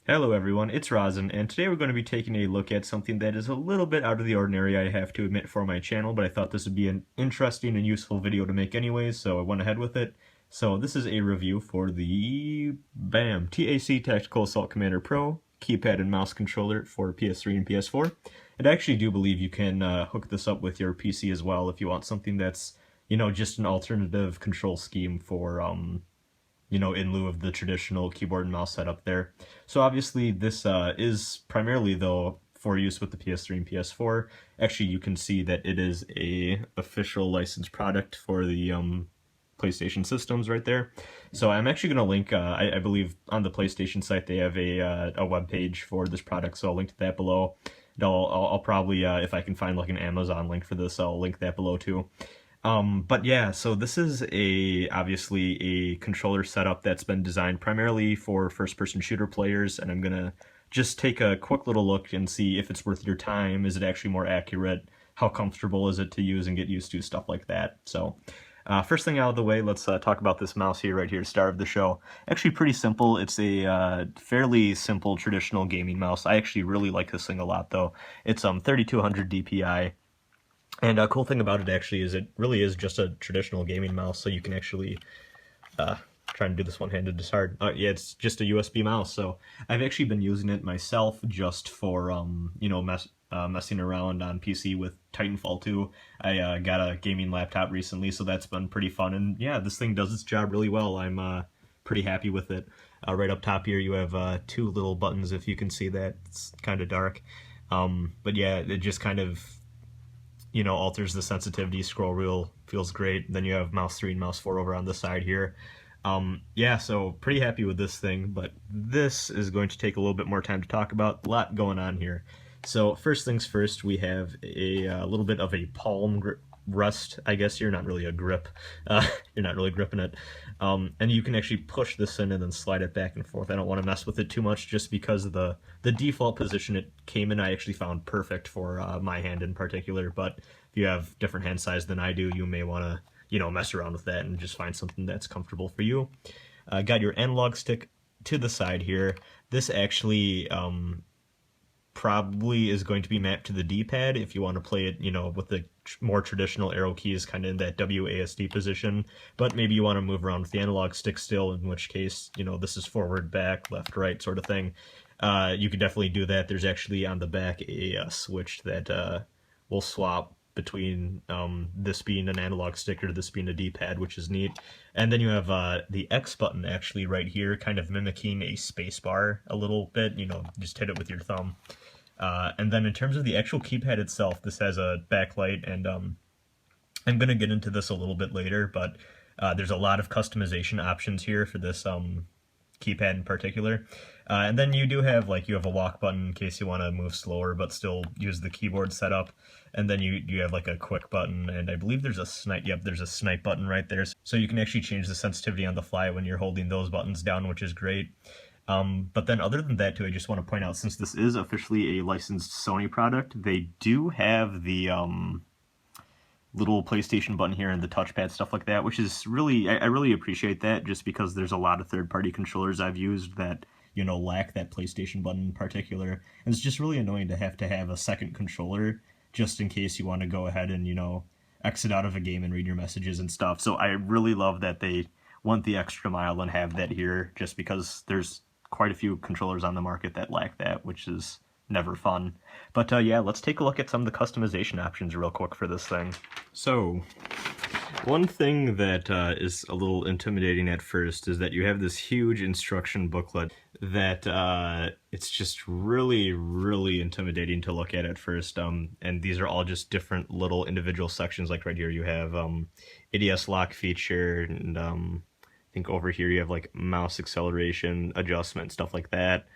Hello everyone, it's Rosin, and today we're going to be taking a look at something that is a little bit out of the ordinary, I have to admit, for my channel, but I thought this would be an interesting and useful video to make anyways, so I went ahead with it. So this is a review for the TAC Tactical Assault Commander Pro keypad and mouse controller for PS3 and PS4. And I actually do believe you can hook this up with your PC as well if you want something that's, just an alternative control scheme for in lieu of the traditional keyboard and mouse setup there. So obviously this is primarily, though, for use with the PS3 and PS4. Actually, you can see that it is a official licensed product for the PlayStation systems right there. So I'm actually going to link, I believe on the PlayStation site they have a web page for this product, so I'll link to that below. And I'll probably, if I can find like an Amazon link for this, I'll link that below too. But yeah, so this is obviously a controller setup that's been designed primarily for first-person shooter players, and I'm gonna just take a quick little look and see if it's worth your time. Is it actually more accurate? How comfortable is it to use and get used to? Stuff like that. So, first thing out of the way, let's talk about this mouse here, right here, star of the show. Actually pretty simple. It's a fairly simple traditional gaming mouse. I actually really like this thing a lot, though. It's 3200 DPI. And a cool thing about it actually is it really is just a traditional gaming mouse, so you can actually trying to do this one-handed is hard. Yeah, it's just a USB mouse, so I've actually been using it myself just for messing around on PC with Titanfall 2. I got a gaming laptop recently, so that's been pretty fun. And yeah, this thing does its job really well. I'm pretty happy with it. Right up top here, you have two little buttons. If you can see that, it's kind of dark. But yeah, it just kind of alters the sensitivity. Scroll wheel feels great. Then you have mouse 3 and mouse 4 over on the side here. Yeah, so pretty happy with this thing, but this is going to take a little bit more time to talk about. A lot going on here. So first things first, we have a little bit of a palm rest, I guess. You're not really a grip. You're not really gripping it. And you can actually push this in and then slide it back and forth. I don't want to mess with it too much just because of the default position it came in I actually found perfect for my hand in particular. But if you have different hand size than I do, you may want to, mess around with that and just find something that's comfortable for you. Got your analog stick to the side here. This actually probably is going to be mapped to the D-pad if you want to play it, with the more traditional arrow keys kind of in that WASD position, but maybe you want to move around with the analog stick still, in which case, this is forward, back, left, right sort of thing. You could definitely do that. There's actually on the back a switch that will swap between this being an analog stick or this being a D-pad, which is neat. And then you have the X button actually right here, kind of mimicking a space bar a little bit. Just hit it with your thumb. And then in terms of the actual keypad itself, this has a backlight, and I'm going to get into this a little bit later, but there's a lot of customization options here for this keypad in particular. And then you do have, you have a walk button in case you want to move slower but still use the keyboard setup. And then you have a quick button, and I believe there's a snipe. Yep, there's a snipe button right there. So you can actually change the sensitivity on the fly when you're holding those buttons down, which is great. But then other than that too, I just want to point out, since this is officially a licensed Sony product, they do have the little PlayStation button here and the touchpad, stuff like that, which is really, I really appreciate that, just because there's a lot of third-party controllers I've used that, lack that PlayStation button in particular. And it's just really annoying to have a second controller just in case you want to go ahead and, exit out of a game and read your messages and stuff. So I really love that they went the extra mile and have that here, just because there's quite a few controllers on the market that lack that, which is never fun. But yeah, let's take a look at some of the customization options real quick for this thing. So one thing that is a little intimidating at first is that you have this huge instruction booklet that it's just really, really intimidating to look at first. And these are all just different little individual sections. Like right here you have ADS lock feature, and I think over here you have mouse acceleration adjustment, stuff like that.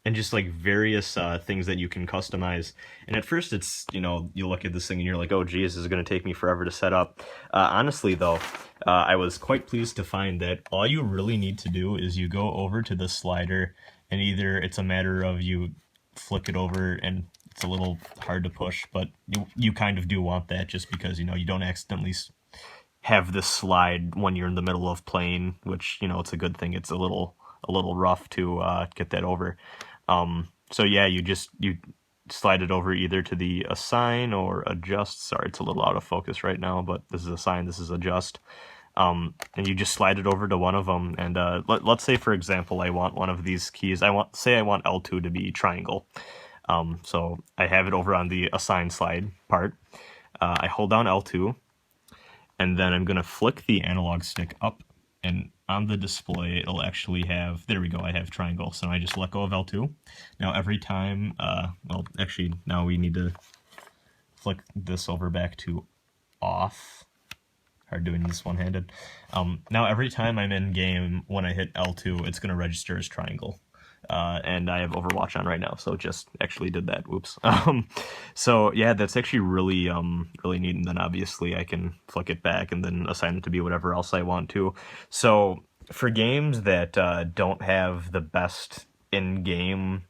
And just various things that you can customize. And at first it's, you look at this thing and you're like, oh geez, this is going to take me forever to set up. Honestly though, I was quite pleased to find that all you really need to do is you go over to the slider, and either it's a matter of you flick it over, and it's a little hard to push, but you kind of do want that, just because, you don't accidentally have this slide when you're in the middle of playing, which, it's a good thing. It's a little a little rough to get that over. So yeah, you slide it over either to the assign or adjust. Sorry, it's a little out of focus right now, but this is assign, this is adjust. And you just slide it over to one of them. And let's say, for example, I want one of these keys. I want L2 to be triangle. So I have it over on the assign slide part. I hold down L2, and then I'm going to flick the analog stick up, and on the display it'll actually have, there we go, I have triangle. So I just let go of L2. Now every time, well, actually now we need to flick this over back to off. Hard doing this one-handed. Now every time I'm in game, when I hit L2, it's going to register as triangle. And I have Overwatch on right now, so it just actually did that. Whoops. So yeah, that's actually really really neat. And then obviously I can flick it back and then assign it to be whatever else I want to. So for games that don't have the best in-game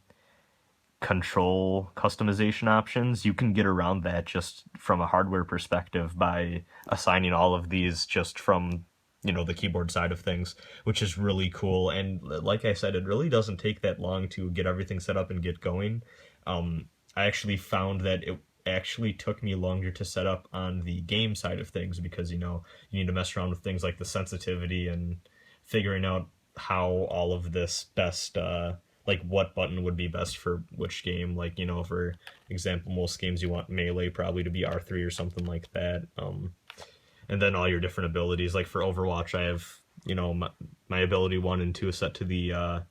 control customization options, you can get around that just from a hardware perspective by assigning all of these just from, you know, the keyboard side of things, which is really cool. And like I said, it really doesn't take that long to get everything set up and get going. I actually found that it actually took me longer to set up on the game side of things because, you know, you need to mess around with things like the sensitivity and figuring out how all of this best like what button would be best for which game. Like, you know, for example, most games you want melee probably to be R3 or something like that. And then all your different abilities. Like for Overwatch, I have, you know, my ability 1 and 2 set to the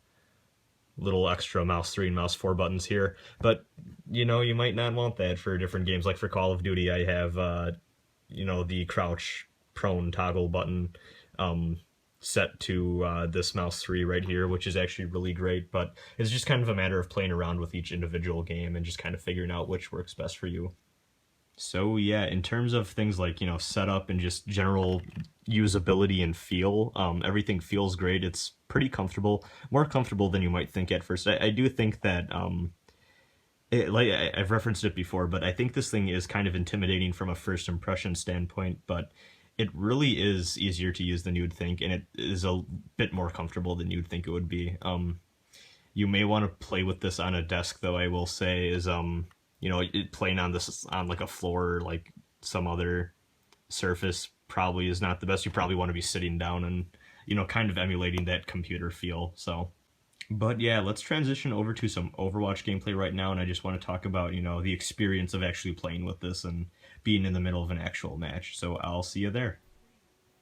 little extra mouse 3 and mouse 4 buttons here. But, you know, you might not want that for different games. Like for Call of Duty, I have, you know, the crouch prone toggle button set to this mouse 3 right here, which is actually really great. But it's just kind of a matter of playing around with each individual game and just kind of figuring out which works best for you. So yeah, in terms of things like, you know, setup and just general usability and feel, everything feels great. It's pretty comfortable, more comfortable than you might think at first. I do think that, like I've referenced it before, but I think this thing is kind of intimidating from a first impression standpoint, but it really is easier to use than you would think, and it is a bit more comfortable than you'd think it would be. You may want to play with this on a desk, though, I will say, is, you know, playing on this on like a floor or like some other surface probably is not the best. You probably want to be sitting down and, you know, kind of emulating that computer feel. So, but yeah, let's transition over to some Overwatch gameplay right now, and I just want to talk about, you know, the experience of actually playing with this and being in the middle of an actual match. So I'll see you there.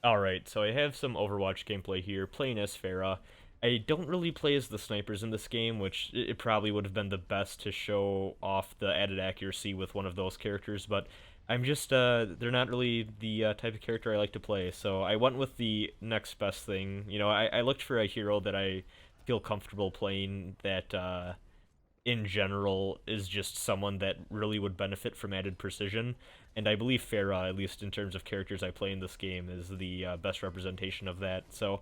Alright, so I have some Overwatch gameplay here, playing as Pharah. I don't really play as the snipers in this game, which it probably would have been the best to show off the added accuracy with one of those characters, but I'm just, they're not really the type of character I like to play, so I went with the next best thing. You know, I looked for a hero that I feel comfortable playing that, in general is just someone that really would benefit from added precision. And I believe Pharah, at least in terms of characters I play in this game, is the best representation of that. So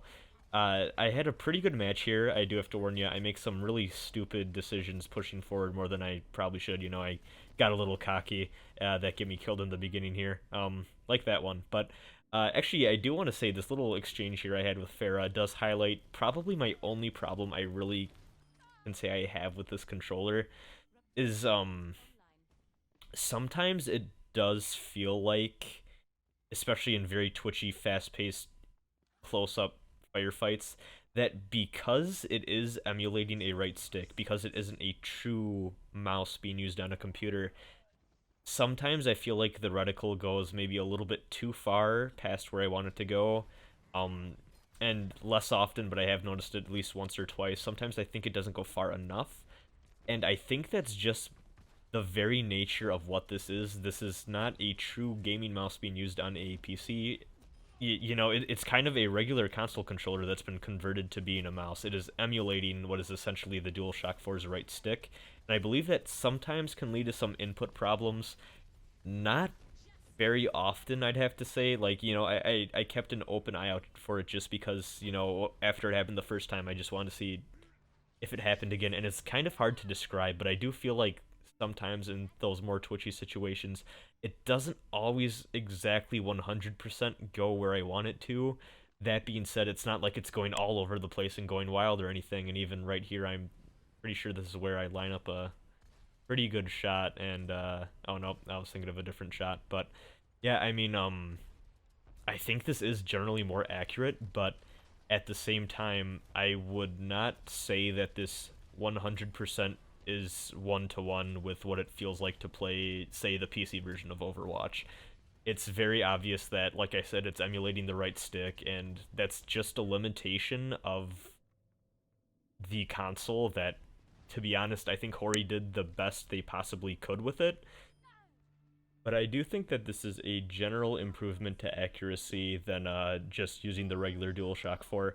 I had a pretty good match here. I do have to warn you, I make some really stupid decisions pushing forward more than I probably should. You know, I got a little cocky that get me killed in the beginning here, like that one. But actually, I do want to say this little exchange here I had with Pharah does highlight probably my only problem I really can say I have with this controller is sometimes it does feel like, especially in very twitchy, fast-paced close-up firefights, that because it is emulating a right stick, because it isn't a true mouse being used on a computer, sometimes I feel like the reticle goes maybe a little bit too far past where I want it to go. Um, and less often, but I have noticed it at least once or twice. Sometimes I think it doesn't go far enough, and I think that's just the very nature of what this is. This is not a true gaming mouse being used on a PC. You know, it's kind of a regular console controller that's been converted to being a mouse. It is emulating what is essentially the DualShock 4's right stick, and I believe that sometimes can lead to some input problems. Not very often, I'd have to say. Like, you know, I kept an open eye out for it just because, you know, after it happened the first time, I just wanted to see if it happened again. And it's kind of hard to describe, but I do feel like sometimes in those more twitchy situations, it doesn't always exactly 100% go where I want it to. That being said, it's not like it's going all over the place and going wild or anything, and even right here, I'm pretty sure this is where I line up a pretty good shot, and, oh no, I was thinking of a different shot, but, yeah, I mean, I think this is generally more accurate, but at the same time, I would not say that this 100% is one-to-one with what it feels like to play, say, the PC version of Overwatch. It's very obvious that, like I said, it's emulating the right stick, and that's just a limitation of the console that, to be honest, I think Hori did the best they possibly could with it. But I do think that this is a general improvement to accuracy than just using the regular DualShock 4.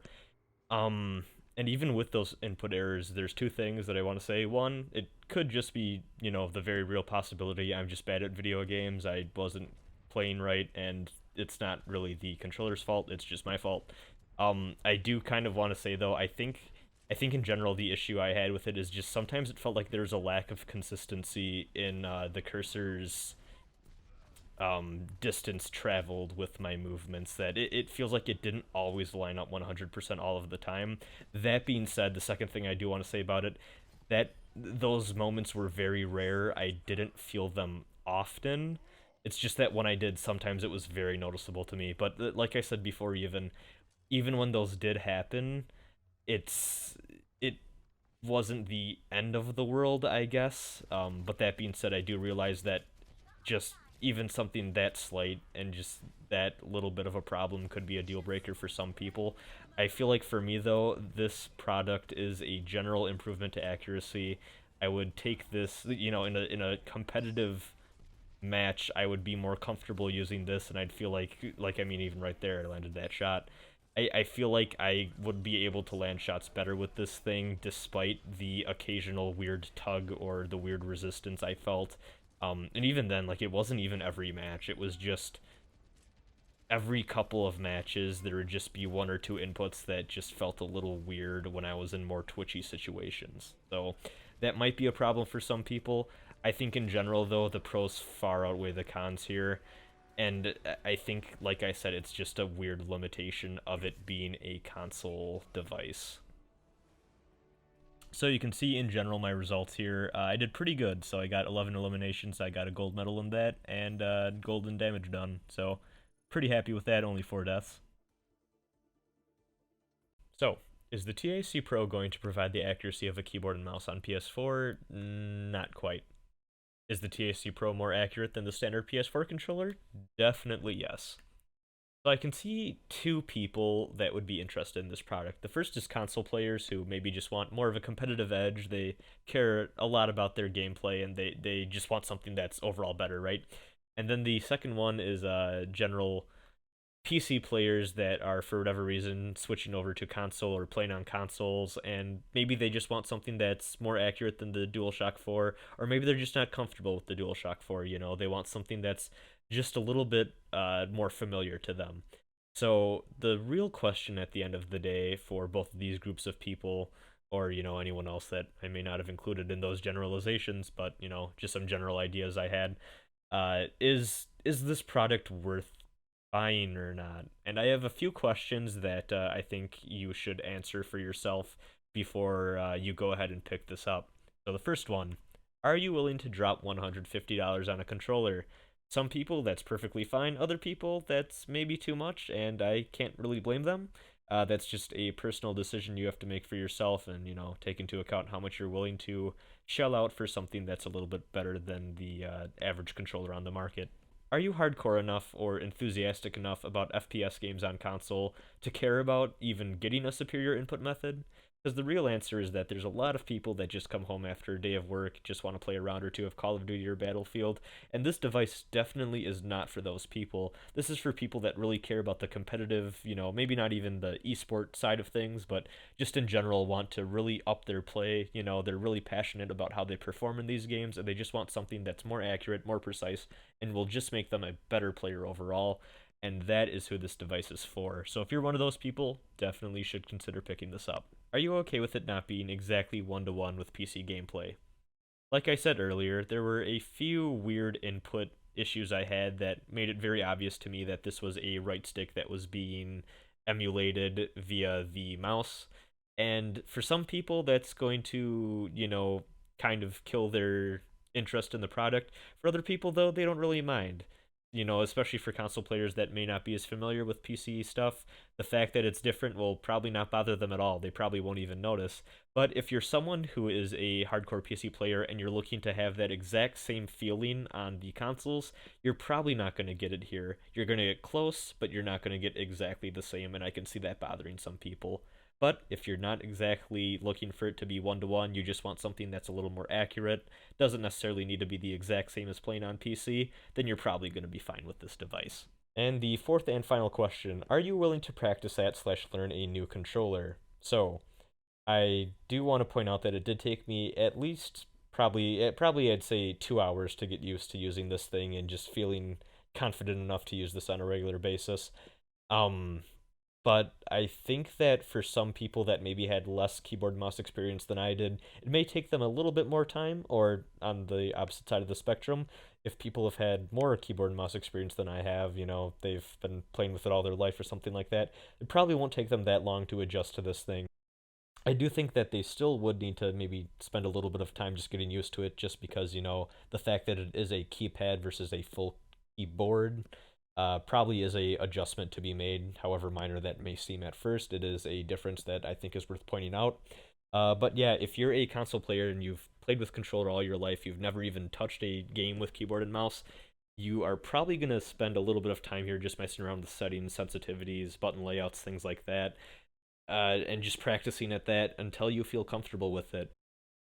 And even with those input errors, there's two things that I want to say. One, it could just be, the very real possibility I'm just bad at video games, I wasn't playing right, and it's not really the controller's fault, it's just my fault. I do kind of want to say, though, I think in general the issue I had with it is just sometimes it felt like there's a lack of consistency in the cursor's distance traveled with my movements, that it feels like it didn't always line up 100% all of the time. That being said, the second thing I do want to say about it, that those moments were very rare. I didn't feel them often. It's just that when I did, sometimes it was very noticeable to me. But like I said before, even when those did happen, it wasn't the end of the world, I guess. But that being said, I do realize that just even something that slight and just that little bit of a problem could be a deal breaker for some people. I feel like for me, though, this product is a general improvement to accuracy. I would take this, in a competitive match, I would be more comfortable using this, and I'd feel like I mean, even right there, I landed that shot. I feel like I would be able to land shots better with this thing, despite the occasional weird tug or the weird resistance I felt. And even then, like, it wasn't even every match. It was just every couple of matches, there would just be one or two inputs that just felt a little weird when I was in more twitchy situations. So that might be a problem for some people. I think in general, though, the pros far outweigh the cons here. And I think, like I said, it's just a weird limitation of it being a console device. So you can see in general my results here. I did pretty good. So I got 11 eliminations. I got a gold medal in that, and golden damage done. So pretty happy with that. Only 4 deaths. So is the TAC Pro going to provide the accuracy of a keyboard and mouse on PS4? Not quite. Is the TAC Pro more accurate than the standard PS4 controller? Definitely yes. So I can see two people that would be interested in this product. The first is console players who maybe just want more of a competitive edge. They care a lot about their gameplay, and they just want something that's overall better, right? And then the second one is general PC players that are, for whatever reason, switching over to console or playing on consoles, and maybe they just want something that's more accurate than the DualShock 4, or maybe they're just not comfortable with the DualShock 4. They want something that's just a little bit more familiar to them. So the real question at the end of the day for both of these groups of people, or anyone else that I may not have included in those generalizations, but just some general ideas I had, is this product worth buying or not? And I have a few questions that I think you should answer for yourself before you go ahead and pick this up. So the first one, are you willing to drop $150 on a controller? Some people, that's perfectly fine. Other people, that's maybe too much, and I can't really blame them. That's just a personal decision you have to make for yourself, and take into account how much you're willing to shell out for something that's a little bit better than the average controller on the market. Are you hardcore enough or enthusiastic enough about FPS games on console to care about even getting a superior input method? Because the real answer is that there's a lot of people that just come home after a day of work, just want to play a round or two of Call of Duty or Battlefield, and this device definitely is not for those people. This is for people that really care about the competitive, maybe not even the esport side of things, but just in general want to really up their play. They're really passionate about how they perform in these games, and they just want something that's more accurate, more precise, and will just make them a better player overall. And that is who this device is for. So if you're one of those people, definitely should consider picking this up. Are you okay with it not being exactly one-to-one with PC gameplay? Like I said earlier, there were a few weird input issues I had that made it very obvious to me that this was a right stick that was being emulated via the mouse. And for some people, that's going to, kind of kill their interest in the product. For other people, though, they don't really mind. Especially for console players that may not be as familiar with PC stuff, the fact that it's different will probably not bother them at all. They probably won't even notice. But if you're someone who is a hardcore PC player and you're looking to have that exact same feeling on the consoles, you're probably not going to get it here. You're going to get close, but you're not going to get exactly the same, and I can see that bothering some people. But if you're not exactly looking for it to be one to one, you just want something that's a little more accurate, doesn't necessarily need to be the exact same as playing on PC, then you're probably going to be fine with this device. And the fourth and final question, are you willing to practice at slash learn a new controller? So, I do want to point out that it did take me at least probably I'd say 2 hours to get used to using this thing and just feeling confident enough to use this on a regular basis. Um, but I think that for some people that maybe had less keyboard and mouse experience than I did, it may take them a little bit more time, or on the opposite side of the spectrum, if people have had more keyboard and mouse experience than I have, they've been playing with it all their life or something like that, it probably won't take them that long to adjust to this thing. I do think that they still would need to maybe spend a little bit of time just getting used to it, just because, the fact that it is a keypad versus a full keyboard probably is a adjustment to be made, however minor that may seem at first. It is a difference that I think is worth pointing out. But yeah, if you're a console player and you've played with controller all your life, you've never even touched a game with keyboard and mouse, you are probably going to spend a little bit of time here just messing around with settings, sensitivities, button layouts, things like that, and just practicing at that until you feel comfortable with it.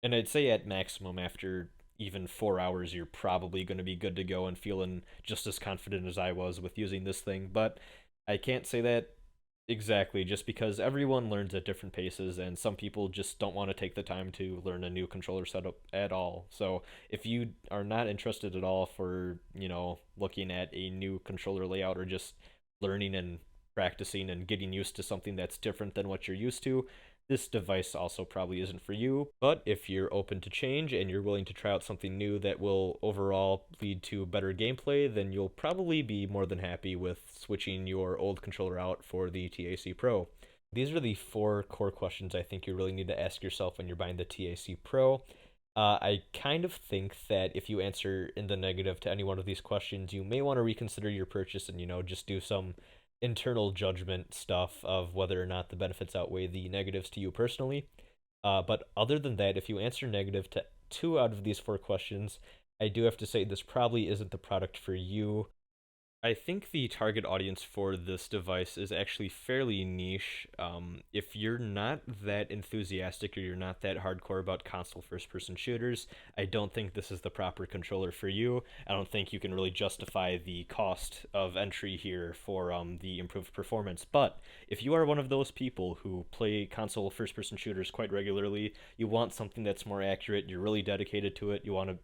And I'd say at maximum, after even 4 hours, you're probably going to be good to go and feeling just as confident as I was with using this thing. But I can't say that exactly, just because everyone learns at different paces, and some people just don't want to take the time to learn a new controller setup at all. So if you are not interested at all for, looking at a new controller layout, or just learning and practicing and getting used to something that's different than what you're used to, this device also probably isn't for you. But if you're open to change and you're willing to try out something new that will overall lead to better gameplay, then you'll probably be more than happy with switching your old controller out for the TAC Pro. These are the four core questions I think you really need to ask yourself when you're buying the TAC Pro. I kind of think that if you answer in the negative to any one of these questions, you may want to reconsider your purchase and, just do some internal judgment stuff of whether or not the benefits outweigh the negatives to you personally. But other than that, if you answer negative to two out of these four questions, I do have to say this probably isn't the product for you. I think the target audience for this device is actually fairly niche. If you're not that enthusiastic or you're not that hardcore about console first person shooters, I don't think this is the proper controller for you. I don't think you can really justify the cost of entry here for the improved performance. But if you are one of those people who play console first person shooters quite regularly, you want something that's more accurate, you're really dedicated to it, you want to,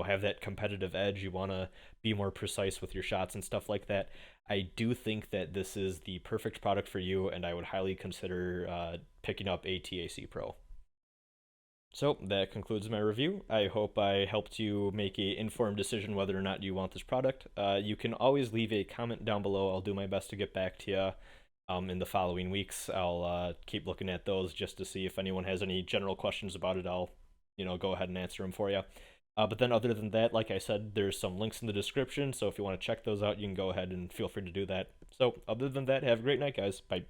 have that competitive edge, you want to be more precise with your shots and stuff like that, I do think that this is the perfect product for you, and I would highly consider picking up a TAC Pro. So that concludes my review. I hope I helped you make a informed decision whether or not you want this product. You can always leave a comment down below. I'll do my best to get back to you in the following weeks. I'll keep looking at those just to see if anyone has any general questions about it. I'll, go ahead and answer them for you. But then other than that, like I said, there's some links in the description, so if you want to check those out, you can go ahead and feel free to do that. So other than that, have a great night, guys. Bye.